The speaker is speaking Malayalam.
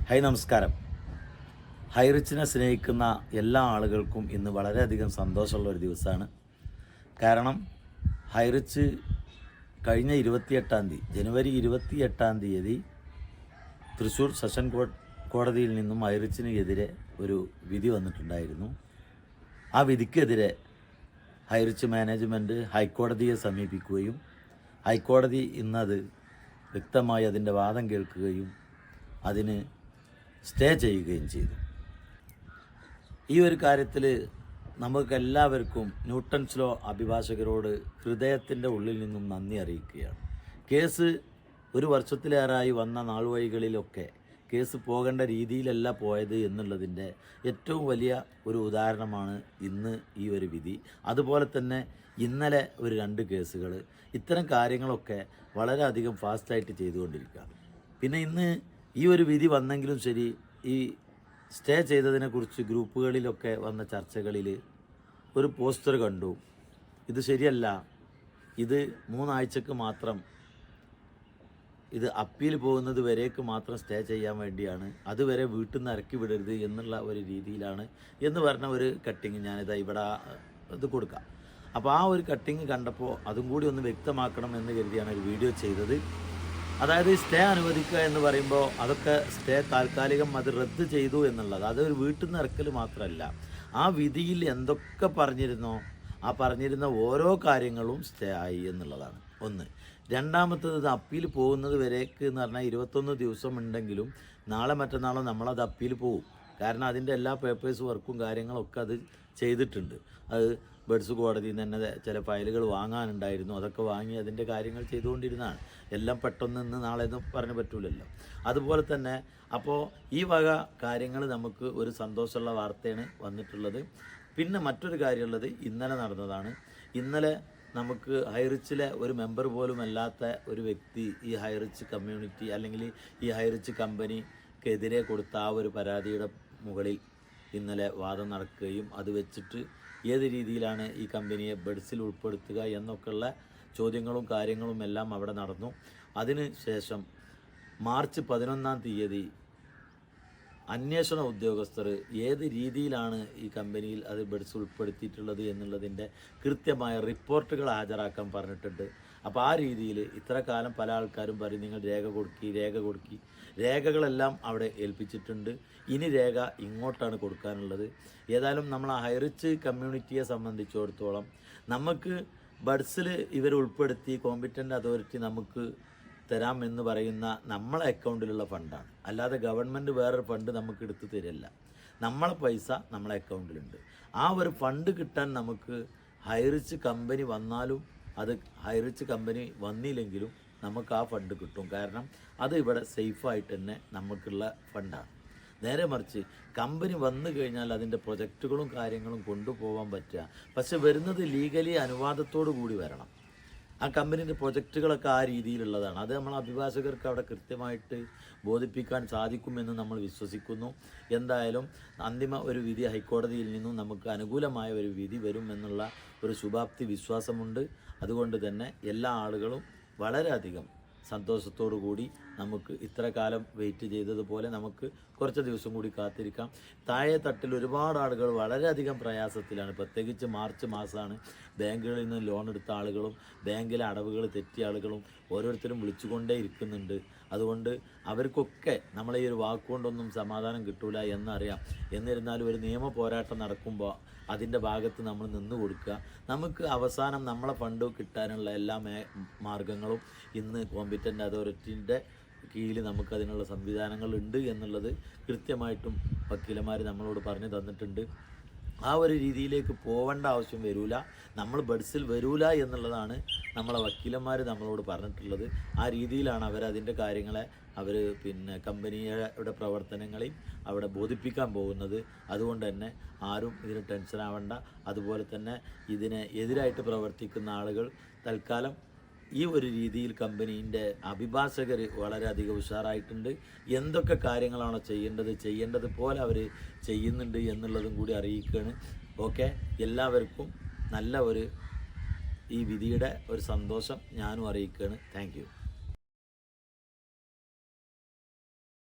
ഹായ് നമസ്കാരം. ഹൈറിച്ചിനെ സ്നേഹിക്കുന്ന എല്ലാ ആളുകൾക്കും ഇന്ന് വളരെയധികം സന്തോഷമുള്ള ഒരു ദിവസമാണ്. കാരണം ഹൈറിച്ച് കഴിഞ്ഞ 28-ാം തീയതി ജനുവരി 28-ാം തീയതി തൃശ്ശൂർ സെഷൻ കോടതിയിൽ നിന്നും ഹൈറിച്ചിനെതിരെ ഒരു വിധി വന്നിട്ടുണ്ടായിരുന്നു. ആ വിധിക്കെതിരെ ഹൈറിച്ച് മാനേജ്മെൻറ്റ് ഹൈക്കോടതിയെ സമീപിക്കുകയും ഹൈക്കോടതി ഇന്നത് വ്യക്തമായി അതിൻ്റെ വാദം കേൾക്കുകയും അതിന് സ്റ്റേ ചെയ്യുകയും ചെയ്തു. ഈ ഒരു കാര്യത്തിൽ നമുക്കെല്ലാവർക്കും ന്യൂട്ടൺസ് ലോ അഭിഭാഷകരോട് ഹൃദയത്തിൻ്റെ ഉള്ളിൽ നിന്നും നന്ദി അറിയിക്കുകയാണ്. കേസ് ഒരു വർഷത്തിലേറായി വന്ന നാൾവഴികളിലൊക്കെ കേസ് പോകേണ്ട രീതിയിലല്ല പോയത് എന്നുള്ളതിൻ്റെ ഏറ്റവും വലിയ ഒരു ഉദാഹരണമാണ് ഇന്ന് ഈ ഒരു വിധി. അതുപോലെ തന്നെ ഇന്നലെ ഒരു 2 കേസുകൾ, ഇത്തരം കാര്യങ്ങളൊക്കെ വളരെയധികം ഫാസ്റ്റായിട്ട് ചെയ്തുകൊണ്ടിരിക്കുക. പിന്നെ ഇന്ന് ഈ ഒരു വിധി വന്നെങ്കിലും ശരി, ഈ സ്റ്റേ ചെയ്തതിനെക്കുറിച്ച് ഗ്രൂപ്പുകളിലൊക്കെ വന്ന ചർച്ചകളിൽ ഒരു പോസ്റ്റർ കണ്ടു. ഇത് ശരിയല്ല, ഇത് 3 ആഴ്ചക്ക് മാത്രം, ഇത് അപ്പീൽ പോകുന്നത് വരേക്ക് മാത്രം സ്റ്റേ ചെയ്യാൻ വേണ്ടിയാണ്, അതുവരെ വീട്ടിൽ നിന്ന് ഇറക്കി വിടരുത് എന്നുള്ള ഒരു രീതിയിലാണ് എന്ന് പറഞ്ഞ ഒരു കട്ടിങ് ഞാനിതാ ഇവിടെ ഇത് കൊടുക്കാം. അപ്പോൾ ആ ഒരു കട്ടിങ് കണ്ടപ്പോൾ അതും കൂടി ഒന്ന് വ്യക്തമാക്കണം എന്ന് കരുതിയാണ് ഒരു വീഡിയോ ചെയ്തത്. അതായത് സ്റ്റേ അനുവദിക്കുക എന്ന് പറയുമ്പോൾ അതൊക്കെ സ്റ്റേ താൽക്കാലികം, അത് റദ്ദ് ചെയ്തു എന്നുള്ളത് അതൊരു വീട്ടിൽ നിന്ന് ഇറക്കൽ മാത്രമല്ല, ആ വിധിയിൽ എന്തൊക്കെ പറഞ്ഞിരുന്നോ ആ പറഞ്ഞിരുന്ന ഓരോ കാര്യങ്ങളും സ്റ്റേ ആയി എന്നുള്ളതാണ് ഒന്ന്. രണ്ടാമത്തത്, ഇത് അപ്പീൽ പോകുന്നത് വരേക്ക് എന്ന് പറഞ്ഞാൽ 21 ദിവസം ഉണ്ടെങ്കിലും നാളെ മറ്റന്നാളോ നമ്മളത് അപ്പീൽ പോകും. കാരണം അതിൻ്റെ എല്ലാ പേപ്പേഴ്സ് വർക്കും കാര്യങ്ങളൊക്കെ അത് ചെയ്തിട്ടുണ്ട്. അത് ബഡ്സ് കോടതിയിൽ നിന്ന് തന്നെ ചില ഫയലുകൾ വാങ്ങാനുണ്ടായിരുന്നു, അതൊക്കെ വാങ്ങി അതിൻ്റെ കാര്യങ്ങൾ ചെയ്തുകൊണ്ടിരുന്നതാണ്. എല്ലാം പെട്ടെന്ന് ഇന്ന് നാളെ എന്ന് പറഞ്ഞ് പറ്റൂലല്ലോ. അതുപോലെ തന്നെ അപ്പോൾ ഈ വക കാര്യങ്ങൾ നമുക്ക് ഒരു സന്തോഷമുള്ള വാർത്തയാണ് വന്നിട്ടുള്ളത്. പിന്നെ മറ്റൊരു കാര്യമുള്ളത് ഇന്നലെ നടന്നതാണ്. ഇന്നലെ നമുക്ക് ഹൈറിച്ചിലെ ഒരു മെമ്പർ പോലും അല്ലാത്ത ഒരു വ്യക്തി ഈ ഹൈറിച്ച് കമ്മ്യൂണിറ്റി അല്ലെങ്കിൽ ഈ ഹൈറിച്ച് കമ്പനിക്കെതിരെ കൊടുത്ത ആ ഒരു പരാതിയുടെ മുകളിൽ ഇന്നലെ വാദം നടക്കുകയും അത് വെച്ചിട്ട് ഏത് രീതിയിലാണ് ഈ കമ്പനിയെ ബഡ്സിൽ ഉൾപ്പെടുത്തുക എന്നൊക്കെയുള്ള ചോദ്യങ്ങളും കാര്യങ്ങളും എല്ലാം അവിടെ നടന്നു. അതിന് ശേഷം മാർച്ച് 11-ാം തീയതി അന്വേഷണ ഉദ്യോഗസ്ഥർ ഏത് രീതിയിലാണ് ഈ കമ്പനിയിൽ അത് ബഡ്സ് ഉൾപ്പെടുത്തിയിട്ടുള്ളത് എന്നുള്ളതിൻ്റെ കൃത്യമായ റിപ്പോർട്ടുകൾ ഹാജരാക്കാൻ പറഞ്ഞിട്ടുണ്ട്. അപ്പോൾ ആ രീതിയിൽ ഇത്ര കാലം പല ആൾക്കാരും പറയും നിങ്ങൾ രേഖ കൊടുക്കി. രേഖകളെല്ലാം അവിടെ ഏൽപ്പിച്ചിട്ടുണ്ട്. ഇനി രേഖ ഇങ്ങോട്ടാണ് കൊടുക്കാനുള്ളത്. ഏതായാലും നമ്മൾ ആ ഹൈറിച്ച് കമ്മ്യൂണിറ്റിയെ സംബന്ധിച്ചിടത്തോളം നമുക്ക് ബഡ്സിൽ ഇവർ ഉൾപ്പെടുത്തി കോമ്പറ്റൻ്റ് അതോറിറ്റി നമുക്ക് തരാമെന്ന് പറയുന്ന നമ്മളെ അക്കൗണ്ടിലുള്ള ഫണ്ടാണ്. അല്ലാതെ ഗവൺമെൻറ് വേറൊരു ഫണ്ട് നമുക്ക് എടുത്ത് തരില്ല. നമ്മളെ പൈസ നമ്മളെ അക്കൗണ്ടിലുണ്ട്. ആ ഒരു ഫണ്ട് കിട്ടാൻ നമുക്ക് ഹൈറിച്ച് കമ്പനി വന്നാലും അത് ഹൈറിച്ച് കമ്പനി വന്നില്ലെങ്കിലും നമുക്ക് ആ ഫണ്ട് കിട്ടും. കാരണം അത് ഇവിടെ സേഫായിട്ട് തന്നെ നമുക്കുള്ള ഫണ്ടാണ്. നേരെ മറിച്ച് കമ്പനി വന്നു കഴിഞ്ഞാൽ അതിൻ്റെ പ്രൊജക്റ്റുകളും കാര്യങ്ങളും കൊണ്ടുപോകാൻ പറ്റുക, പക്ഷെ വരുന്നത് ലീഗലി അനുവാദത്തോടു കൂടി വരണം. ആ കമ്പനീൻ്റെ പ്രൊജക്റ്റുകളൊക്കെ ആ രീതിയിലുള്ളതാണ്. അത് നമ്മൾ അഭിഭാഷകർക്ക് അവിടെ കൃത്യമായിട്ട് ബോധിപ്പിക്കാൻ സാധിക്കുമെന്ന് നമ്മൾ വിശ്വസിക്കുന്നു. എന്തായാലും അന്തിമ ഒരു വിധി ഹൈക്കോടതിയിൽ നിന്നും നമുക്ക് അനുകൂലമായ ഒരു വിധി വരുമെന്നുള്ള ഒരു ശുഭാപ്തി വിശ്വാസമുണ്ട്. അതുകൊണ്ട് തന്നെ എല്ലാ ആളുകളും വളരെയധികം സന്തോഷത്തോടു കൂടി നമുക്ക് ഇത്ര കാലം വെയിറ്റ് ചെയ്തതുപോലെ നമുക്ക് കുറച്ച് ദിവസം കൂടി കാത്തിരിക്കാം. താഴെ തട്ടിൽ ഒരുപാട് ആളുകൾ വളരെയധികം പ്രയാസത്തിലാണ്. പ്രത്യേകിച്ച് മാർച്ച് മാസമാണ്. ബാങ്കുകളിൽ നിന്ന് ലോൺ എടുത്ത ആളുകളും ബാങ്കിലെ അടവുകൾ തെറ്റിയ ആളുകളും ഓരോരുത്തരും വിളിച്ചുകൊണ്ടേ ഇരിക്കുന്നുണ്ട്. അതുകൊണ്ട് അവർക്കൊക്കെ നമ്മളെ ഈ ഒരു വാക്കുകൊണ്ടൊന്നും സമാധാനം കിട്ടൂല എന്നറിയാം. എന്നിരുന്നാലും ഒരു നിയമ പോരാട്ടം നടക്കുമ്പോൾ അതിൻ്റെ ഭാഗത്ത് നമ്മൾ നിന്ന് കൊടുക്കുക. നമുക്ക് അവസാനം നമ്മളെ ഫണ്ട് കിട്ടാനുള്ള എല്ലാ മാർഗങ്ങളും ഇന്ന് കോമ്പറ്റൻ്റ് അതോറിറ്റിൻ്റെ കീഴിൽ നമുക്കതിനുള്ള സംവിധാനങ്ങളുണ്ട് എന്നുള്ളത് കൃത്യമായിട്ടും വക്കീലന്മാർ നമ്മളോട് പറഞ്ഞു തന്നിട്ടുണ്ട്. ആ ഒരു രീതിയിലേക്ക് പോവേണ്ട ആവശ്യം വരില്ല, നമ്മൾ ബഡ്സിൽ വരില്ല എന്നുള്ളതാണ് നമ്മളെ വക്കീലന്മാർ നമ്മളോട് പറഞ്ഞിട്ടുള്ളത്. ആ രീതിയിലാണ് അവരതിൻ്റെ കാര്യങ്ങളെ കമ്പനിയുടെ പ്രവർത്തനങ്ങളെയും അവിടെ ബോധിപ്പിക്കാൻ പോകുന്നത്. അതുകൊണ്ട് തന്നെ ആരും ഇതിന് ടെൻഷൻ ആവേണ്ട. അതുപോലെ തന്നെ ഇതിന് എതിരായിട്ട് പ്രവർത്തിക്കുന്ന ആളുകൾ തൽക്കാലം ഈ ഒരു രീതിയിൽ കമ്പനീൻ്റെ അഭിഭാഷകർ വളരെയധികം ഉഷാറായിട്ടുണ്ട്. എന്തൊക്കെ കാര്യങ്ങളാണോ ചെയ്യേണ്ടത് പോലെ അവർ ചെയ്യുന്നുണ്ട് എന്നുള്ളതും കൂടി അറിയിക്കുകയാണ്. ഓക്കെ, എല്ലാവർക്കും നല്ല ഒരു ഈ വിധിയുടെ ഒരു സന്തോഷം ഞാനും അറിയിക്കുകയാണ്. Thank you.